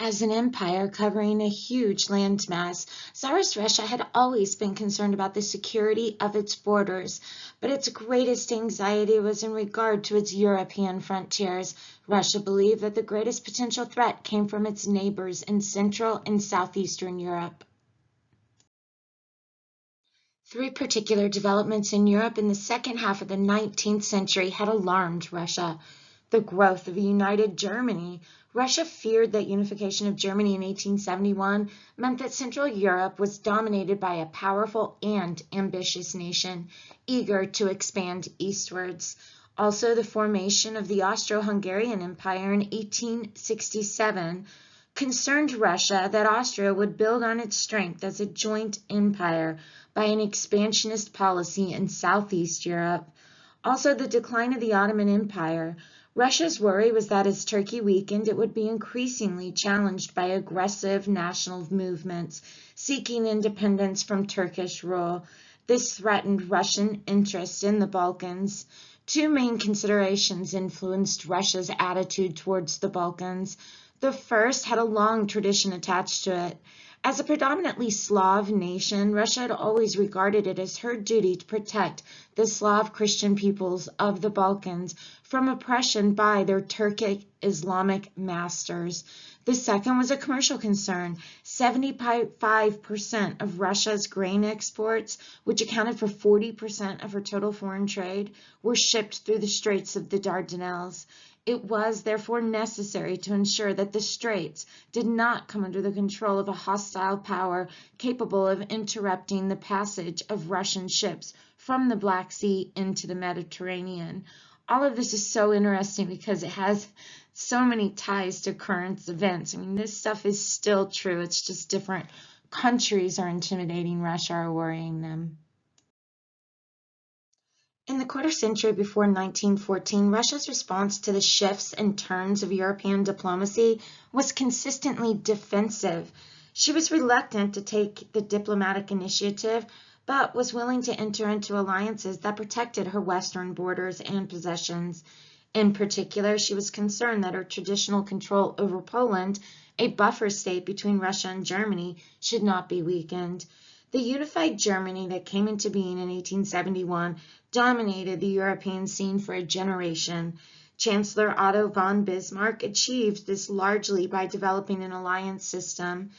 As an empire covering a huge landmass, Tsarist Russia had always been concerned about the security of its borders, but its greatest anxiety was in regard to its European frontiers. Russia believed that the greatest potential threat came from its neighbors in Central and Southeastern Europe. Three particular developments in Europe in the second half of the 19th century had alarmed Russia. The growth of a united Germany. Russia feared that unification of Germany in 1871 meant that Central Europe was dominated by a powerful and ambitious nation, eager to expand eastwards. Also, the formation of the Austro-Hungarian Empire in 1867 concerned Russia that Austria would build on its strength as a joint empire by an expansionist policy in Southeast Europe. Also, the decline of the Ottoman Empire. Russia's worry was that as Turkey weakened, it would be increasingly challenged by aggressive national movements seeking independence from Turkish rule. This threatened Russian interest in the Balkans. Two main considerations influenced Russia's attitude towards the Balkans. The first had a long tradition attached to it. As a predominantly Slav nation, Russia had always regarded it as her duty to protect the Slav Christian peoples of the Balkans from oppression by their Turkic Islamic masters. The second was a commercial concern. 75% of Russia's grain exports, which accounted for 40% of her total foreign trade, were shipped through the Straits of the Dardanelles. It was therefore necessary to ensure that the straits did not come under the control of a hostile power capable of interrupting the passage of Russian ships from the Black Sea into the Mediterranean. All of this is so interesting because it has so many ties to current events. I mean, this stuff is still true. It's just different countries are intimidating Russia or worrying them. In the quarter century before 1914, Russia's response to the shifts and turns of European diplomacy was consistently defensive. She was reluctant to take the diplomatic initiative, but was willing to enter into alliances that protected her western borders and possessions. In particular, she was concerned that her traditional control over Poland, a buffer state between Russia and Germany, should not be weakened. The unified Germany that came into being in 1871 dominated the European scene for a generation. Chancellor Otto von Bismarck achieved this largely by developing an alliance system.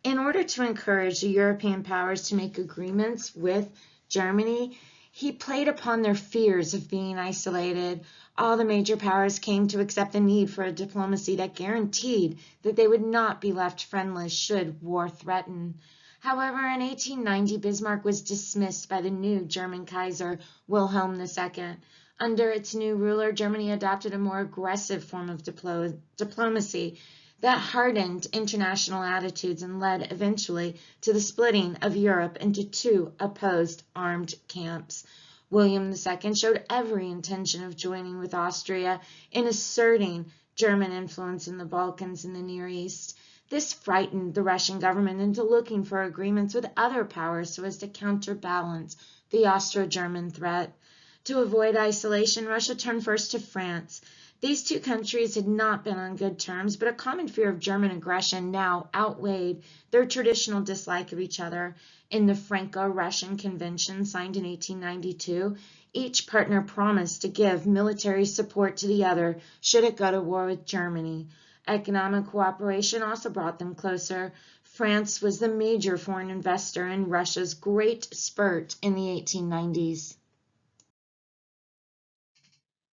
In order to encourage the European powers to make agreements with Germany, he played upon their fears of being isolated. All the major powers came to accept the need for a diplomacy that guaranteed that they would not be left friendless should war threaten. However, in 1890, Bismarck was dismissed by the new German Kaiser, Wilhelm II. Under its new ruler, Germany adopted a more aggressive form of diplomacy that hardened international attitudes and led eventually to the splitting of Europe into two opposed armed camps. William II showed every intention of joining with Austria in asserting German influence in the Balkans and the Near East. This frightened the Russian government into looking for agreements with other powers so as to counterbalance the Austro-German threat. To avoid isolation, Russia turned first to France. These two countries had not been on good terms, but a common fear of German aggression now outweighed their traditional dislike of each other. In the Franco-Russian Convention signed in 1892, each partner promised to give military support to the other should it go to war with Germany. Economic cooperation also brought them closer. France was the major foreign investor in Russia's great spurt in the 1890s.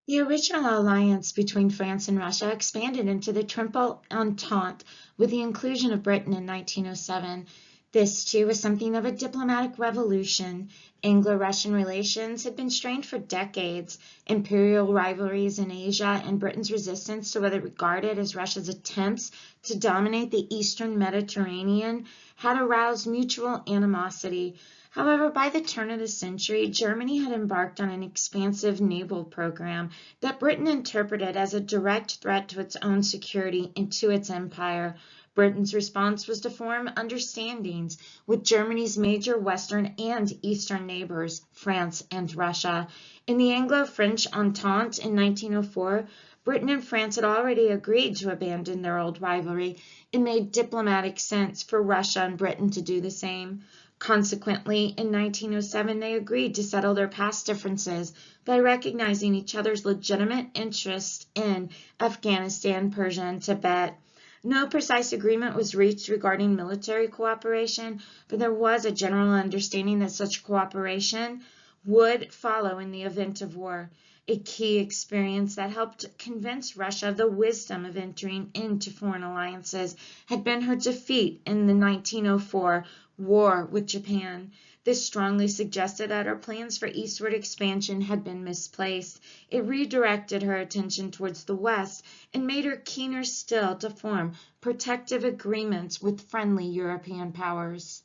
The original alliance between France and Russia expanded into the Triple Entente with the inclusion of Britain in 1907. This, too, was something of a diplomatic revolution. Anglo-Russian relations had been strained for decades. Imperial rivalries in Asia and Britain's resistance to what it regarded as Russia's attempts to dominate the eastern Mediterranean had aroused mutual animosity. However, by the turn of the century, Germany had embarked on an expansive naval program that Britain interpreted as a direct threat to its own security and to its empire. Britain's response was to form understandings with Germany's major western and eastern neighbors, France and Russia. In the Anglo-French Entente in 1904, Britain and France had already agreed to abandon their old rivalry. It made diplomatic sense for Russia and Britain to do the same. Consequently, in 1907, they agreed to settle their past differences by recognizing each other's legitimate interest in Afghanistan, Persia, and Tibet. No precise agreement was reached regarding military cooperation, but there was a general understanding that such cooperation would follow in the event of war. A key experience that helped convince Russia of the wisdom of entering into foreign alliances had been her defeat in the 1904 war with Japan. This strongly suggested that her plans for eastward expansion had been misplaced. It redirected her attention towards the west and made her keener still to form protective agreements with friendly European powers.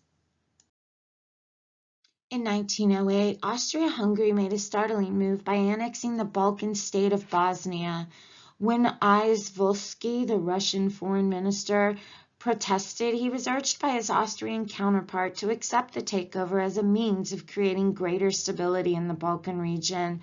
In 1908, Austria-Hungary made a startling move by annexing the Balkan state of Bosnia. When Izvolsky, the Russian foreign minister, protested, he was urged by his Austrian counterpart to accept the takeover as a means of creating greater stability in the Balkan region.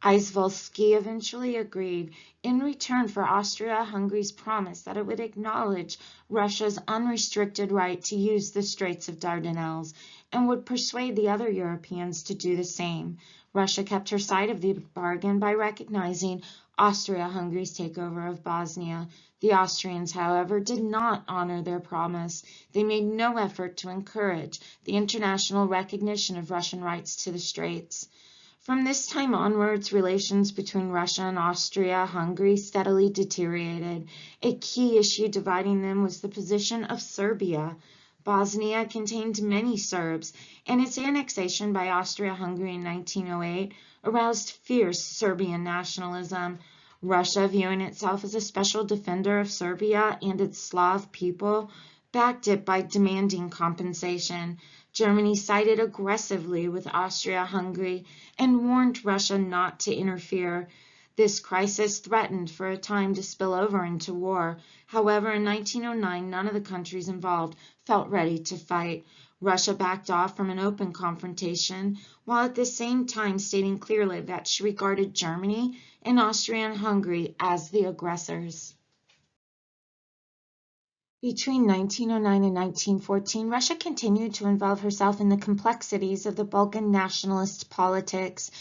Izvolsky eventually agreed, in return for Austria-Hungary's promise that it would acknowledge Russia's unrestricted right to use the Straits of Dardanelles, and would persuade the other Europeans to do the same. Russia kept her side of the bargain by recognizing Austria-Hungary's takeover of Bosnia. The Austrians, however, did not honor their promise. They made no effort to encourage the international recognition of Russian rights to the Straits. From this time onwards, relations between Russia and Austria-Hungary steadily deteriorated. A key issue dividing them was the position of Serbia. Bosnia contained many Serbs, and its annexation by Austria-Hungary in 1908 aroused fierce Serbian nationalism. Russia, viewing itself as a special defender of Serbia and its Slav people, backed it by demanding compensation. Germany sided aggressively with Austria-Hungary and warned Russia not to interfere. This crisis threatened for a time to spill over into war. However, in 1909, none of the countries involved felt ready to fight. Russia backed off from an open confrontation, while at the same time stating clearly that she regarded Germany and Austria-Hungary as the aggressors. Between 1909 and 1914, Russia continued to involve herself in the complexities of the Balkan nationalist politics.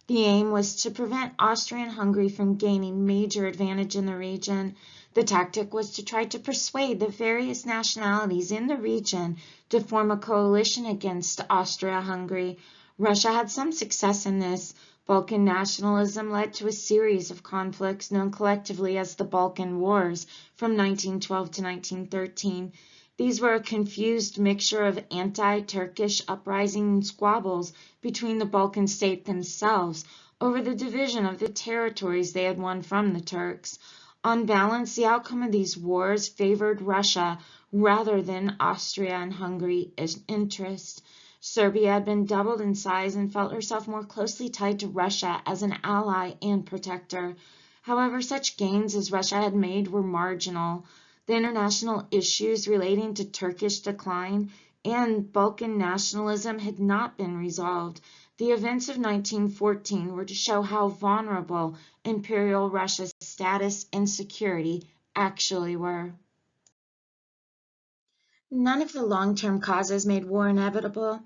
The aim was to prevent Austria-Hungary from gaining major advantage in the region. The tactic was to try to persuade the various nationalities in the region to form a coalition against Austria-Hungary. Russia had some success in this. Balkan nationalism led to a series of conflicts known collectively as the Balkan Wars from 1912 to 1913. These were a confused mixture of anti-Turkish uprising and squabbles between the Balkan states themselves over the division of the territories they had won from the Turks. On balance, the outcome of these wars favored Russia rather than Austria and Hungary's interest. Serbia had been doubled in size and felt herself more closely tied to Russia as an ally and protector. However, such gains as Russia had made were marginal. The international issues relating to Turkish decline and Balkan nationalism had not been resolved. The events of 1914 were to show how vulnerable Imperial Russia's status and security actually were. None of the long-term causes made war inevitable.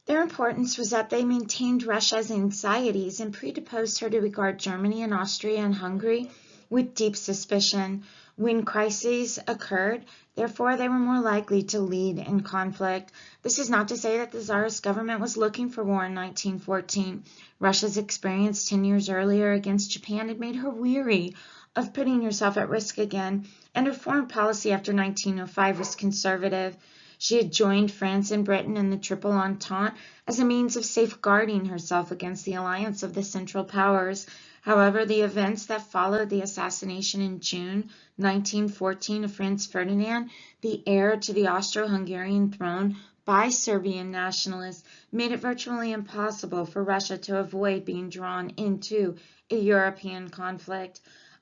Their importance was that they maintained Russia's anxieties and predisposed her to regard Germany and Austria and Hungary with deep suspicion. When crises occurred, therefore, they were more likely to lead in conflict. This is not to say that the Tsarist government was looking for war in 1914. Russia's experience 10 years earlier against Japan had made her weary of putting herself at risk again, and her foreign policy after 1905 was conservative. She had joined France and Britain in the Triple Entente as a means of safeguarding herself against the alliance of the Central Powers. However, the events that followed the assassination in June 1914 of Franz Ferdinand, the heir to the Austro-Hungarian throne, by Serbian nationalists, made it virtually impossible for Russia to avoid being drawn into a European conflict.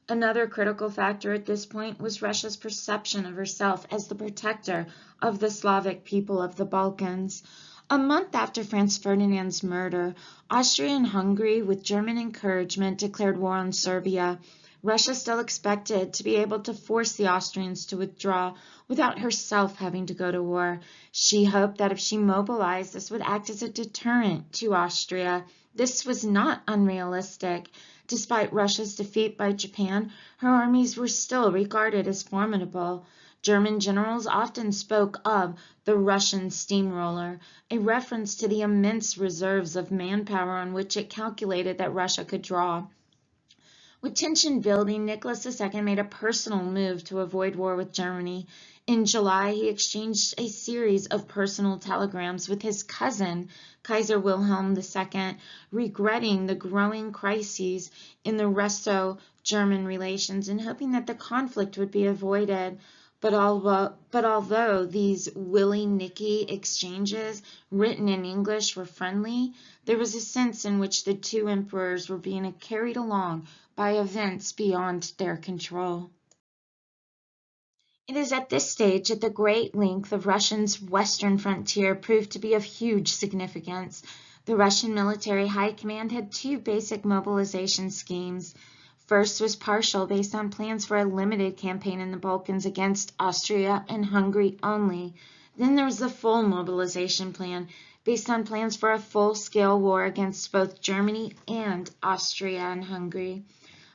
Another critical factor at this point was Russia's perception of herself as the protector of the Slavic people of the Balkans. A month after Franz Ferdinand's murder, Austria and Hungary, with German encouragement, declared war on Serbia. Russia still expected to be able to force the Austrians to withdraw without herself having to go to war. She hoped that if she mobilized, this would act as a deterrent to Austria. This was not unrealistic. Despite Russia's defeat by Japan, her armies were still regarded as formidable. German generals often spoke of the Russian steamroller, a reference to the immense reserves of manpower on which it calculated that Russia could draw. With tension building, Nicholas II made a personal move to avoid war with Germany. In July, he exchanged a series of personal telegrams with his cousin, Kaiser Wilhelm II, regretting the growing crises in the Russo-German relations and hoping that the conflict would be avoided. But although these willy-nilly exchanges, written in English, were friendly, there was a sense in which the two emperors were being carried along by events beyond their control. It is at this stage that the great length of Russia's western frontier proved to be of huge significance. The Russian military high command had two basic mobilization schemes. First was partial, based on plans for a limited campaign in the Balkans against Austria and Hungary only. Then there was the full mobilization plan, based on plans for a full-scale war against both Germany and Austria and Hungary.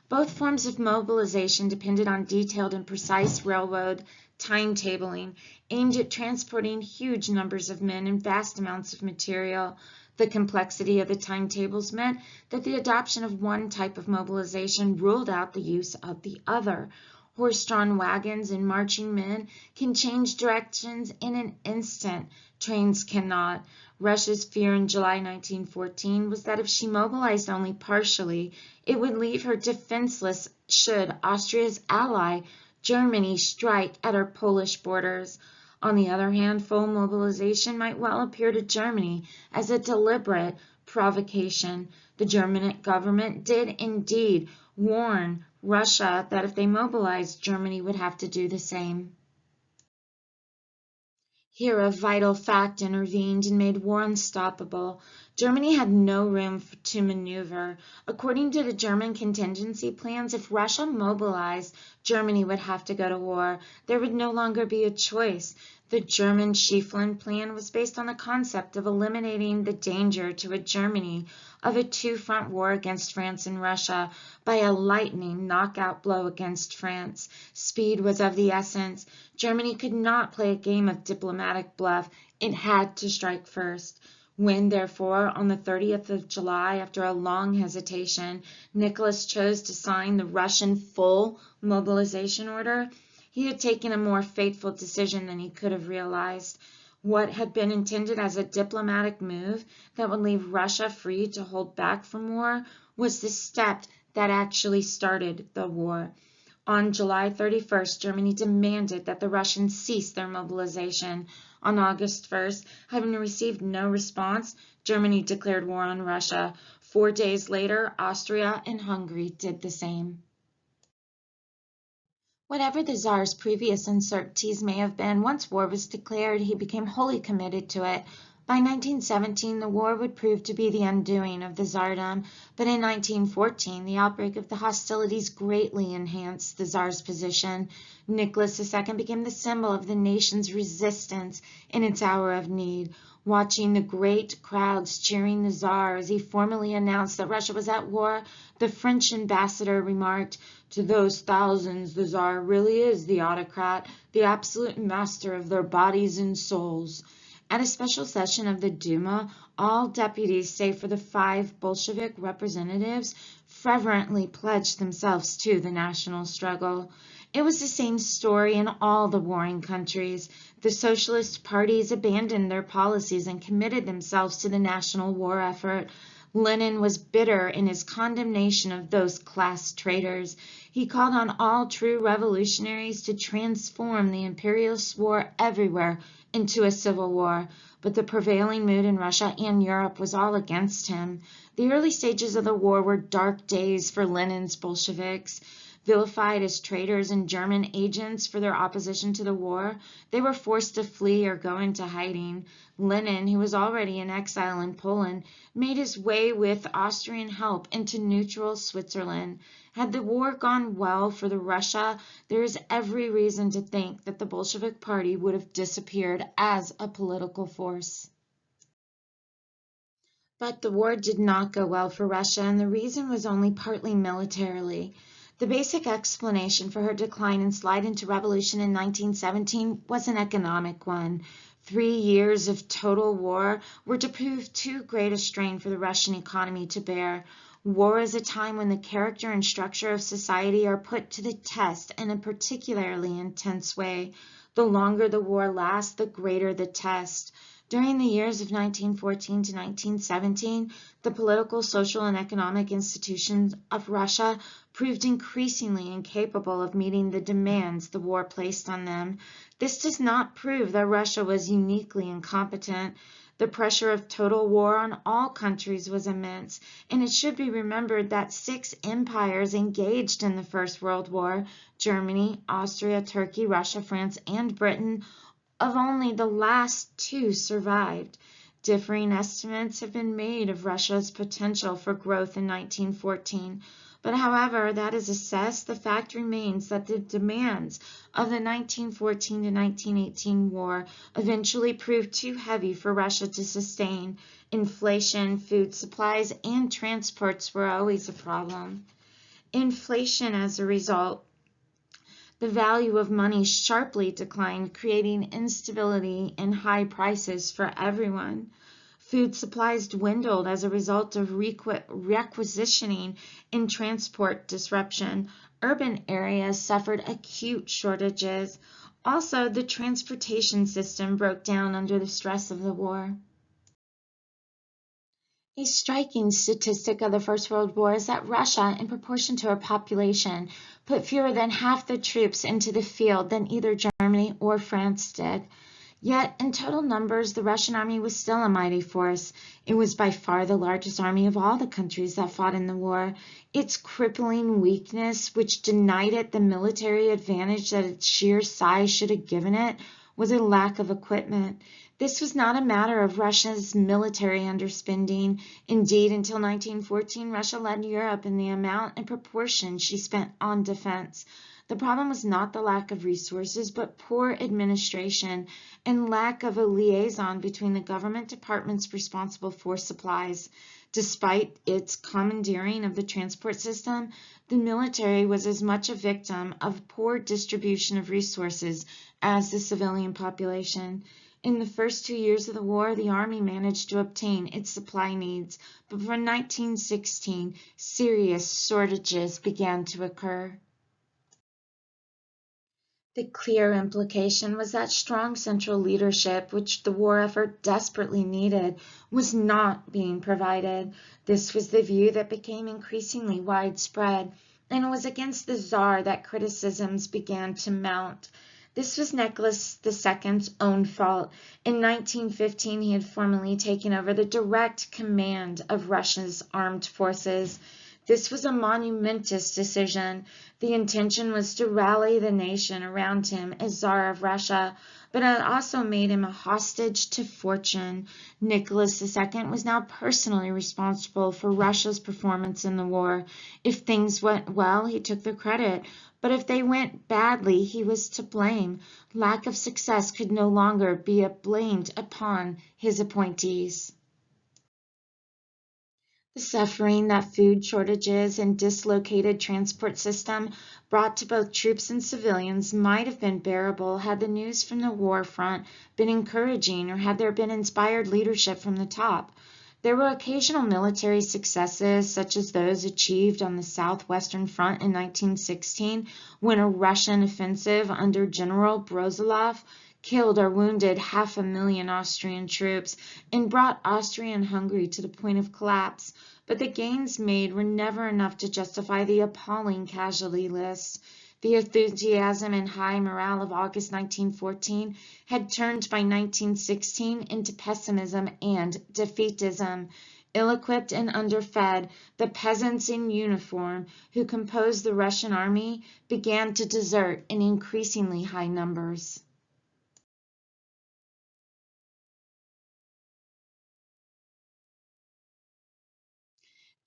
Both forms of mobilization depended on detailed and precise railroad timetabling, aimed at transporting huge numbers of men and vast amounts of material. The complexity of the timetables meant that the adoption of one type of mobilization ruled out the use of the other. Horse-drawn wagons and marching men can change directions in an instant. Trains cannot. Russia's fear in July 1914 was that if she mobilized only partially, it would leave her defenseless should Austria's ally, Germany, strike at her Polish borders. On the other hand, full mobilization might well appear to Germany as a deliberate provocation. The German government did indeed warn Russia that if they mobilized, Germany would have to do the same. Here a vital fact intervened and made war unstoppable. Germany had no room to maneuver. According to the German contingency plans, if Russia mobilized, Germany would have to go to war. There would no longer be a choice. The German Schieffelin plan was based on the concept of eliminating the danger to a Germany of a two-front war against France and Russia by a lightning knockout blow against France. Speed was of the essence. Germany could not play a game of diplomatic bluff. It had to strike first. When, therefore, on the 30th of July, after a long hesitation, Nicholas chose to sign the Russian full mobilization order, he had taken a more fateful decision than he could have realized. What had been intended as a diplomatic move that would leave Russia free to hold back from war was the step that actually started the war. On July 31st, Germany demanded that the Russians cease their mobilization. On August 1st, having received no response, Germany declared war on Russia. 4 days later, Austria and Hungary did the same. Whatever the Tsar's previous uncertainties may have been, once war was declared, he became wholly committed to it. By 1917, the war would prove to be the undoing of the Tsardom, but in 1914, the outbreak of the hostilities greatly enhanced the Tsar's position. Nicholas II became the symbol of the nation's resistance in its hour of need. Watching the great crowds cheering the Tsar as he formally announced that Russia was at war, the French ambassador remarked, "To those thousands, the Tsar really is the autocrat, the absolute master of their bodies and souls." At a special session of the Duma, all deputies, save for the 5 Bolshevik representatives, fervently pledged themselves to the national struggle. It was the same story in all the warring countries. The socialist parties abandoned their policies and committed themselves to the national war effort. Lenin was bitter in his condemnation of those class traitors. He called on all true revolutionaries to transform the imperialist war everywhere into a civil war, but the prevailing mood in Russia and Europe was all against him. The early stages of the war were dark days for Lenin's Bolsheviks. vilified as traitors and German agents for their opposition to the war, they were forced to flee or go into hiding. Lenin, who was already in exile in Poland, made his way with Austrian help into neutral Switzerland. Had the war gone well for the Russia, there is every reason to think that the Bolshevik Party would have disappeared as a political force. But the war did not go well for Russia, and the reason was only partly militarily. The basic explanation for her decline and slide into revolution in 1917 was an economic one. 3 years of total war were to prove too great a strain for the Russian economy to bear. War is a time when the character and structure of society are put to the test in a particularly intense way. The longer the war lasts, the greater the test. During the years of 1914 to 1917, the political, social, and economic institutions of Russia proved increasingly incapable of meeting the demands the war placed on them. This does not prove that Russia was uniquely incompetent. The pressure of total war on all countries was immense, and it should be remembered that 6 empires engaged in the First World War, Germany, Austria, Turkey, Russia, France, and Britain, of only the last 2 survived. Differing estimates have been made of Russia's potential for growth in 1914, but however that is assessed, the fact remains that the demands of the 1914 to 1918 war eventually proved too heavy for Russia to sustain. Inflation, food supplies, and transports were always a problem. Inflation, as a result, the value of money sharply declined, creating instability and high prices for everyone. Food supplies dwindled as a result of requisitioning and transport disruption. Urban areas suffered acute shortages. Also, the transportation system broke down under the stress of the war. A striking statistic of the First World War is that Russia, in proportion to her population, put fewer than half the troops into the field than either Germany or France did. Yet, in total numbers, the Russian army was still a mighty force. It was by far the largest army of all the countries that fought in the war. Its crippling weakness, which denied it the military advantage that its sheer size should have given it, was a lack of equipment. This was not a matter of Russia's military underspending. Indeed, until 1914, Russia led Europe in the amount and proportion she spent on defense. The problem was not the lack of resources, but poor administration and lack of a liaison between the government departments responsible for supplies. Despite its commandeering of the transport system, the military was as much a victim of poor distribution of resources as the civilian population. In the first 2 years of the war, the army managed to obtain its supply needs, but from 1916, serious shortages began to occur. The clear implication was that strong central leadership, which the war effort desperately needed, was not being provided. This was the view that became increasingly widespread, and it was against the Tsar that criticisms began to mount. This was Nicholas II's own fault. In 1915, he had formally taken over the direct command of Russia's armed forces. This was a monumentous decision. The intention was to rally the nation around him as Tsar of Russia, but it also made him a hostage to fortune. Nicholas II was now personally responsible for Russia's performance in the war. If things went well, he took the credit, but if they went badly, he was to blame. Lack of success could no longer be blamed upon his appointees. The suffering that food shortages and dislocated transport system brought to both troops and civilians might have been bearable had the news from the war front been encouraging or had there been inspired leadership from the top. There were occasional military successes, such as those achieved on the southwestern front in 1916, when a Russian offensive under General Brozilov killed or wounded 500,000 Austrian troops and brought Austria-Hungary to the point of collapse, but the gains made were never enough to justify the appalling casualty list. The enthusiasm and high morale of August 1914 had turned by 1916 into pessimism and defeatism. Ill-equipped and underfed, the peasants in uniform who composed the Russian army began to desert in increasingly high numbers.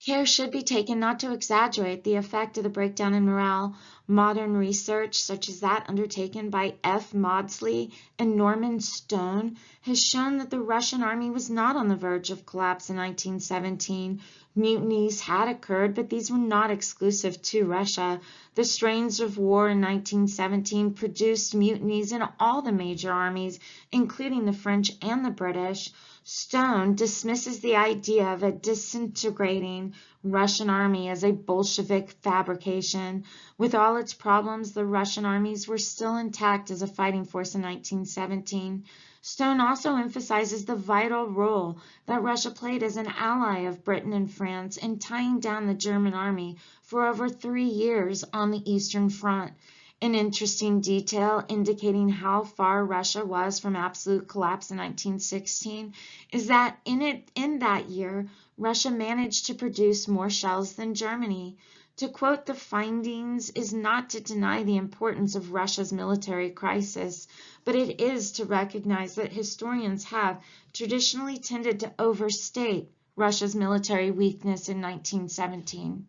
Care should be taken not to exaggerate the effect of the breakdown in morale. Modern research, such as that undertaken by F. Maudsley and Norman Stone, has shown that the Russian army was not on the verge of collapse in 1917. Mutinies had occurred, but these were not exclusive to Russia. The strains of war in 1917 produced mutinies in all the major armies, including the French and the British. Stone dismisses the idea of a disintegrating Russian army as a Bolshevik fabrication. With all its problems, the Russian armies were still intact as a fighting force in 1917. Stone also emphasizes the vital role that Russia played as an ally of Britain and France in tying down the German army for over 3 years on the Eastern Front. An interesting detail indicating how far Russia was from absolute collapse in 1916 is that in that year, Russia managed to produce more shells than Germany. To quote the findings is not to deny the importance of Russia's military crisis, but it is to recognize that historians have traditionally tended to overstate Russia's military weakness in 1917.